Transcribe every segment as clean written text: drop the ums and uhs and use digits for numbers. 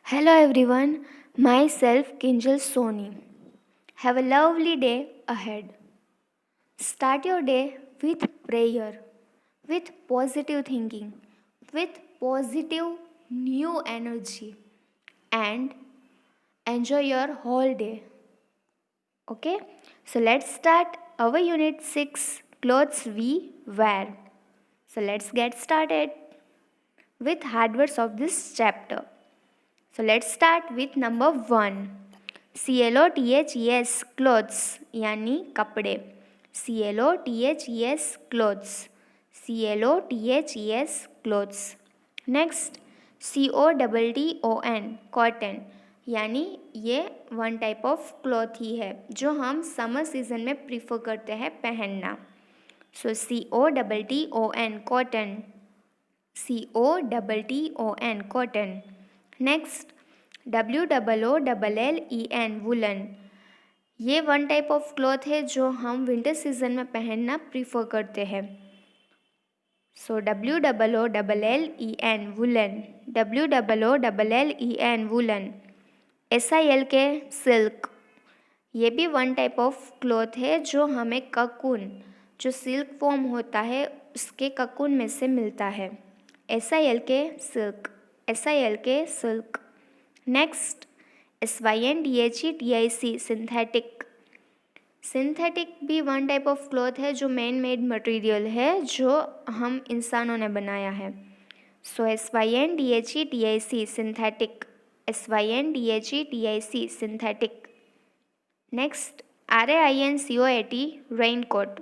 Hello everyone, myself Kinjal Soni. Have a lovely day ahead. Start your day with prayer, with positive thinking, with positive new energy, and enjoy your whole day. Okay, so let's start our unit 6 clothes we wear. So let's get started with hard words of this chapter. So let's start with number 1. CLOTHES clothes यानी कपड़े. CLOTHES clothes. CLOTHES clothes. Next COTTON cotton यानी ये one type of cloth ही है जो हम summer season में prefer करते हैं पहनना. सो COTTON cotton. COTTON cotton. Next WOOLLEN woollen. ये वन टाइप ऑफ क्लॉथ है जो हम विंटर सीजन में पहनना प्रीफर करते हैं. सो WOOLLEN woollen. WOOLLEN woollen. SILK silk. ये भी वन टाइप ऑफ क्लॉथ है जो हमें ककून जो सिल्क फॉर्म होता है उसके ककून में से मिलता है. SILK silk. SILK silk. Next SYNTHETIC synthetic. Synthetic भी वन टाइप ऑफ क्लॉथ है जो मैन मेड मटेरियल है जो हम इंसानों ने बनाया है. सो SYNTHETIC synthetic. SYNTHETIC synthetic. Next RAINCOAT raincoat.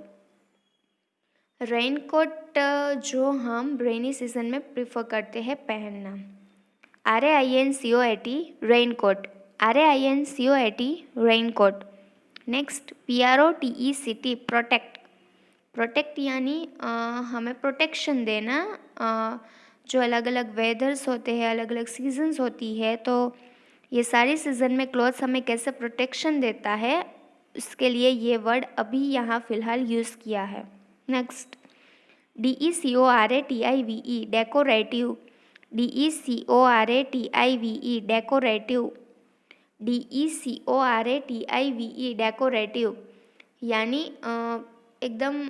Raincoat जो हम रेनी सीजन में प्रीफर करते हैं पहनना. RAINCOAT raincoat. RAINCOAT raincoat. Next PROTECT protect. Protect यानी हमें प्रोटेक्शन देना. जो अलग अलग वेदर्स होते हैं, अलग अलग सीजन्स होती है, तो ये सारी सीज़न में क्लॉथ्स हमें कैसे प्रोटेक्शन देता है उसके लिए ये वर्ड अभी यहाँ फ़िलहाल यूज़ किया है. Next DECORATIVE decorative. DECORATIVE decorative. DECORATIVE decorative यानी एकदम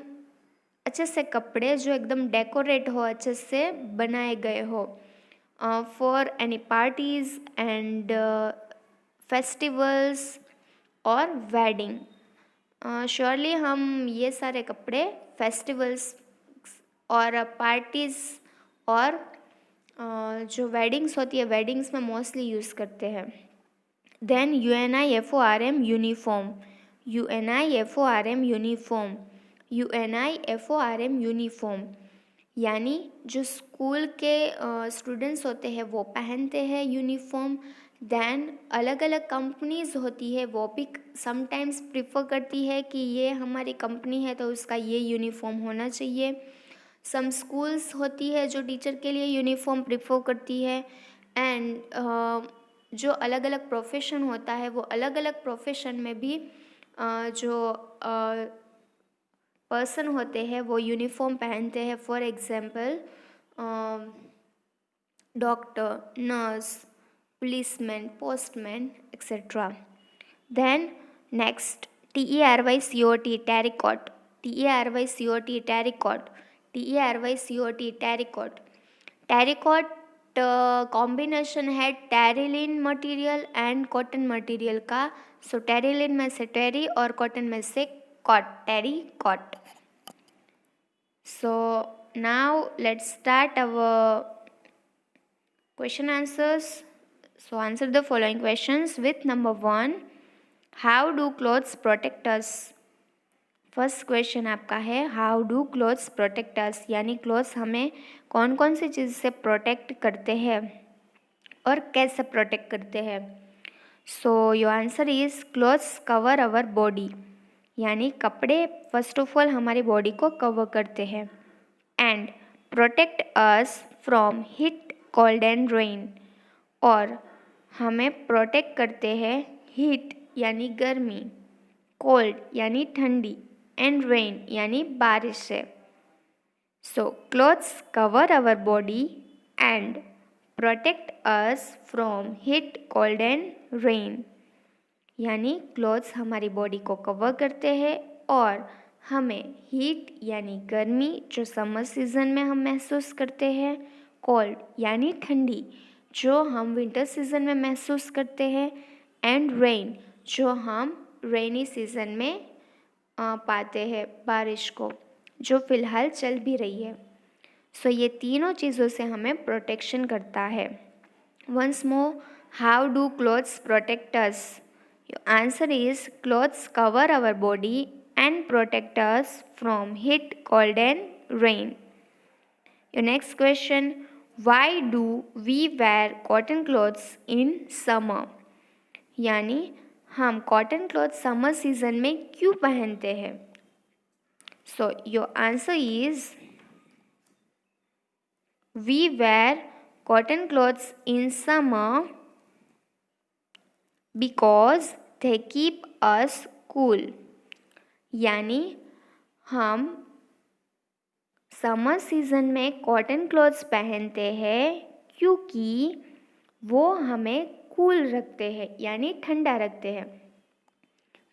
अच्छे से कपड़े जो एकदम डेकोरेट हो, अच्छे से बनाए गए हो for any parties and festivals और वेडिंग. श्योरली हम ये सारे कपड़े फेस्टिवल्स और पार्टीज़ और जो वेडिंग्स होती है वेडिंग्स में मोस्टली यूज़ करते हैं. Then UNIFORM uniform. UNIFORM uniform. UNIFORM uniform यानी जो स्कूल के स्टूडेंट्स होते हैं वो पहनते हैं यूनिफॉर्म. देन अलग अलग कंपनीज़ होती है वो भी समटाइम्स प्रिफर करती है कि ये हमारी कंपनी है तो उसका ये यूनिफॉर्म होना चाहिए. सम स्कूल्स होती है जो टीचर के लिए यूनिफॉर्म प्रिफर करती है. एंड जो अलग अलग प्रोफेशन होता है वो अलग अलग प्रोफेशन में भी जो पर्सन होते हैं वो यूनिफॉर्म पहनते हैं. For example doctor, nurse, policeman, postman etcetera. Then next TERYCOT terrycot. TERYCOT terrycot. TERYCOT terrycot. Terrycot combination है Terylene material and cotton material का. सो टेरिलिन में से टेरी और कॉटन में से cot. Terricot. So now let's start our question answers. So answer the following questions with number 1. How do clothes protect us? First question आपका है how do clothes protect us यानी clothes हमें कौन कौन सी चीज़ से प्रोटेक्ट करते हैं और कैसे प्रोटेक्ट करते हैं. So your answer is clothes cover our body यानी कपड़े फर्स्ट ऑफ ऑल हमारी बॉडी को कवर करते हैं. And protect us from heat, cold and rain और हमें प्रोटेक्ट करते हैं हीट यानी गर्मी, कोल्ड यानी ठंडी एंड रेन यानी बारिश से. So clothes cover our body and protect us from heat, cold and rain. यानी क्लॉथ्स हमारी बॉडी को कवर करते हैं और हमें हीट यानी गर्मी जो समर सीज़न में हम महसूस करते हैं, कोल्ड यानी ठंडी जो हम विंटर सीज़न में महसूस करते हैं, एंड रेन जो हम रेनी सीज़न में पाते हैं, बारिश को जो फ़िलहाल चल भी रही है। सो ये तीनों चीज़ों से हमें प्रोटेक्शन करता है। Once more, how do clothes protect us? Your answer is clothes cover our body and protect us from heat, cold and rain. Your next question, why do we wear cotton clothes in summer? यानी हम cotton cloth summer season में क्यों पहनते हैं? So your answer is we wear cotton clothes in summer because they keep us cool। यानी हम summer season में cotton clothes पहनते हैं क्योंकि वो हमें कूल रखते हैं यानी ठंडा रखते हैं।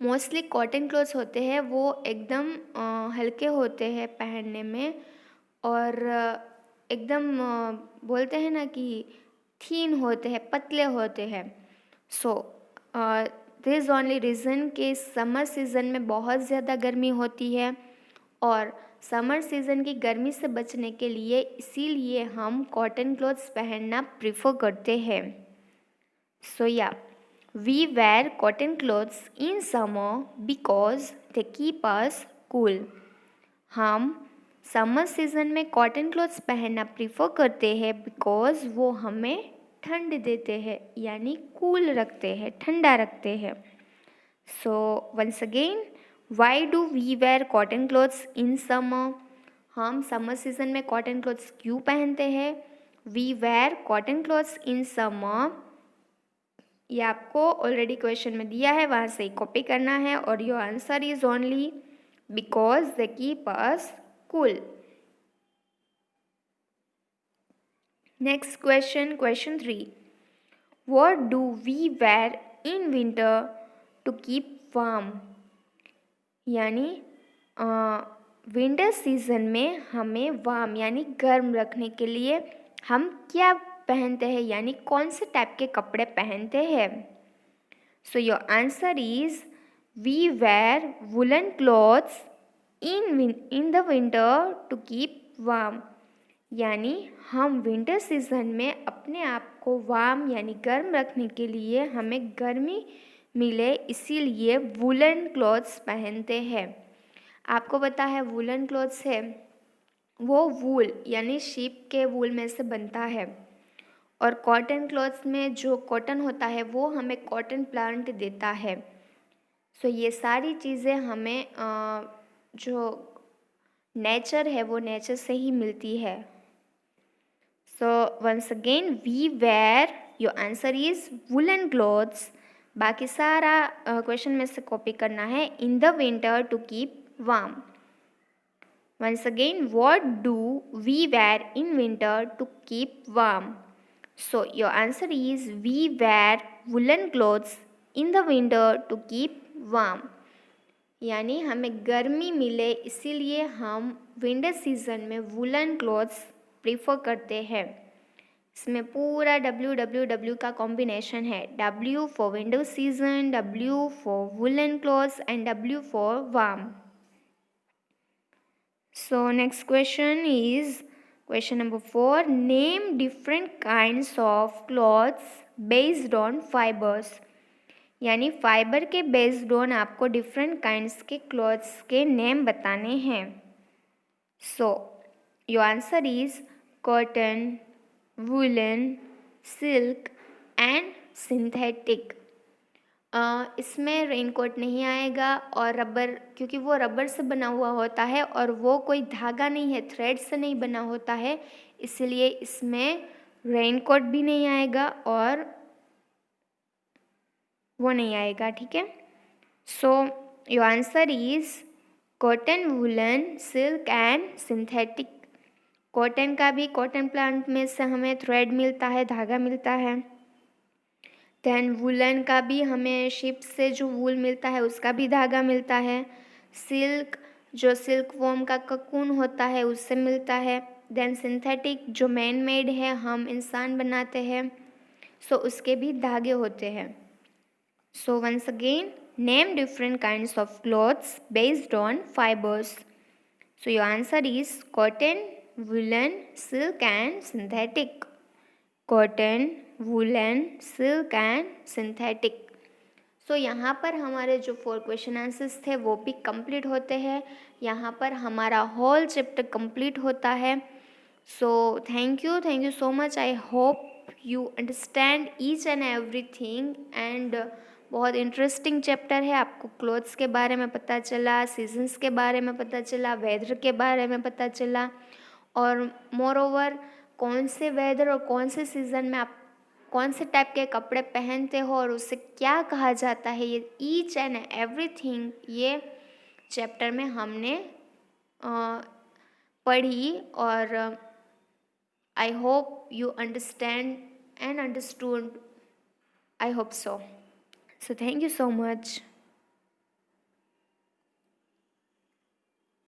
मोस्टली कॉटन क्लॉथ्स होते हैं वो एकदम हल्के होते हैं पहनने में और एकदम बोलते हैं ना कि थीन होते हैं, पतले होते हैं। सो दिस ओनली रीज़न कि समर सीज़न में बहुत ज़्यादा गर्मी होती है और समर सीज़न की गर्मी से बचने के लिए इसीलिए हम कॉटन क्लॉथ्स पहनना प्रेफर करते हैं। सो या we wear cotton clothes in summer because they keep us cool. हम समर सीज़न में कॉटन क्लॉथ्स पहनना प्रेफर करते हैं बिकॉज वो हमें ठंड देते हैं यानी कूल रखते हैं, ठंडा रखते हैं। So once again, why do we wear cotton clothes in summer? हम समर सीज़न में कॉटन क्लॉथ्स क्यों पहनते हैं? We wear cotton clothes in summer, ये आपको ऑलरेडी क्वेश्चन में दिया है, वहाँ से ही कॉपी करना है और your answer is only because they keep us cool. Next question, question 3, what do we wear in winter to keep warm? यानी विंटर सीज़न में हमें वार्म यानी गर्म रखने के लिए हम क्या पहनते हैं यानी कौन से टाइप के कपड़े पहनते हैं? So your answer is we wear woollen clothes in the winter to keep warm. यानी हम विंटर सीज़न में अपने आप को वार्म यानी गर्म रखने के लिए हमें गर्मी मिले इसीलिए वुलन क्लॉथ्स पहनते हैं। आपको पता है वुलन क्लॉथ्स है वो वूल यानी शीप के वूल में से बनता है और कॉटन क्लॉथ्स में जो कॉटन होता है वो हमें कॉटन प्लांट देता है। सो ये सारी चीज़ें हमें जो नेचर है वो नेचर से ही मिलती है। So once again we wear, your answer is woollen clothes. बाकी सारा क्वेश्चन में से कॉपी करना है, in the winter to keep warm. Once again, what do we wear in winter to keep warm? So your answer is we wear woollen clothes in the winter to keep warm. यानी हमें गर्मी मिले इसीलिए हम winter season में woollen clothes prefer करते हैं। इसमें पूरा WWW का कॉम्बिनेशन है, W for winter season, W for woollen clothes and W for warm. So next question is question number 4, name different kinds of clothes based on fibres. यानी fibre के based on आपको different kinds के clothes के name बताने हैं। So your answer is cotton, woollen, silk and synthetic. इसमें raincoat नहीं आएगा और रबर, क्योंकि वो रबर से बना हुआ होता है और वो कोई धागा नहीं है, थ्रेड से नहीं बना होता है, इसलिए इसमें रेनकोट भी नहीं आएगा और वो नहीं आएगा, ठीक है। सो your answer is cotton, woollen, silk and synthetic. Cotton का भी, कॉटन प्लांट में से हमें थ्रेड मिलता है, धागा मिलता है। देन वुलन का भी हमें शिप से जो वूल मिलता है उसका भी धागा मिलता है। सिल्क, जो सिल्क वॉर्म का ककून होता है उससे मिलता है। देन सिंथेटिक, जो मैन मेड है, हम इंसान बनाते हैं, सो उसके भी धागे होते हैं। So once again, name different kinds of clothes based on fibres. So your answer is cotton, woolen, silk and synthetic. Cotton, woolen, silk and synthetic. सो यहाँ पर हमारे जो 4 क्वेश्चन आंसर्स थे वो भी कंप्लीट होते हैं। यहाँ पर हमारा होल चैप्टर कंप्लीट होता है। So thank you so much. I hope you understand each and everything and बहुत इंटरेस्टिंग चैप्टर है। आपको क्लोथ्स के बारे में पता चला, सीजन्स के बारे में पता चला, वेदर के बारे में पता चला, और मोर ओवर कौन से वेदर और कौन से सीज़न में आप कौन से टाइप के कपड़े पहनते हो और उसे क्या कहा जाता है, ये ईच एंड एवरीथिंग ये चैप्टर में हमने पढ़ी। और I hope you understand and understood. I hope so. So thank you so much.